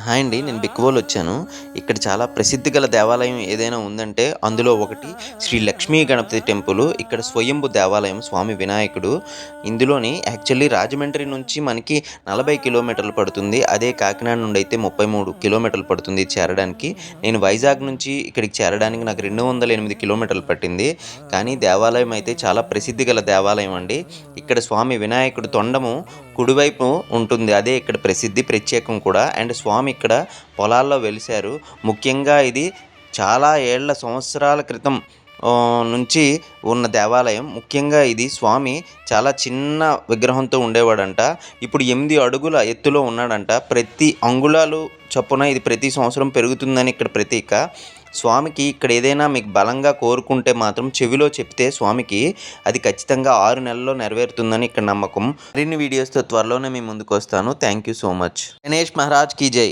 Hi అండి. నేను బిక్కవోలు వచ్చాను. ఇక్కడ చాలా ప్రసిద్ధి గల దేవాలయం ఏదైనా ఉందంటే అందులో ఒకటి శ్రీ లక్ష్మీ గణపతి టెంపుల్. ఇక్కడ స్వయంభు దేవాలయం స్వామి వినాయకుడు. ఇందులోని యాక్చువల్లీ రాజమండ్రి నుంచి మనకి 40 కిలోమీటర్లు పడుతుంది. అదే కాకినాడ నుండి అయితే 33 కిలోమీటర్లు పడుతుంది చేరడానికి. నేను వైజాగ్ నుంచి ఇక్కడికి చేరడానికి నాకు 208 కిలోమీటర్లు పట్టింది. కానీ దేవాలయం అయితే చాలా ప్రసిద్ధి గల దేవాలయం అండి. ఇక్కడ స్వామి వినాయకుడు తొండము కుడివైపు ఉంటుంది. అదే ఇక్కడ ప్రత్యేకం కూడా. అండ్ స్వామి ఇక్కడ పొలాల్లో వెలిశారు. ముఖ్యంగా ఇది చాలా సంవత్సరాల క్రితం నుంచి ఉన్న దేవాలయం. ముఖ్యంగా ఇది స్వామి చాలా చిన్న విగ్రహంతో ఉండేవాడంట. ఇప్పుడు 8 అడుగుల ఎత్తులో ఉన్నాడంట. ప్రతి అంగుళాలు చొప్పున ఇది ప్రతి సంవత్సరం పెరుగుతుందని ఇక్కడ ప్రతీక. స్వామికి ఇక్కడ ఏదైనా మీకు బలంగా కోరుకుంటే మాత్రం చెవిలో చెప్తే స్వామికి అది ఖచ్చితంగా 6 నెలల్లో నెరవేరుతుందని ఇక్కడ నమ్మకం. మరిన్ని వీడియోస్తో త్వరలోనే మీ ముందుకు వస్తాను. Thank you so much. Ganesh Maharaj కీ జై.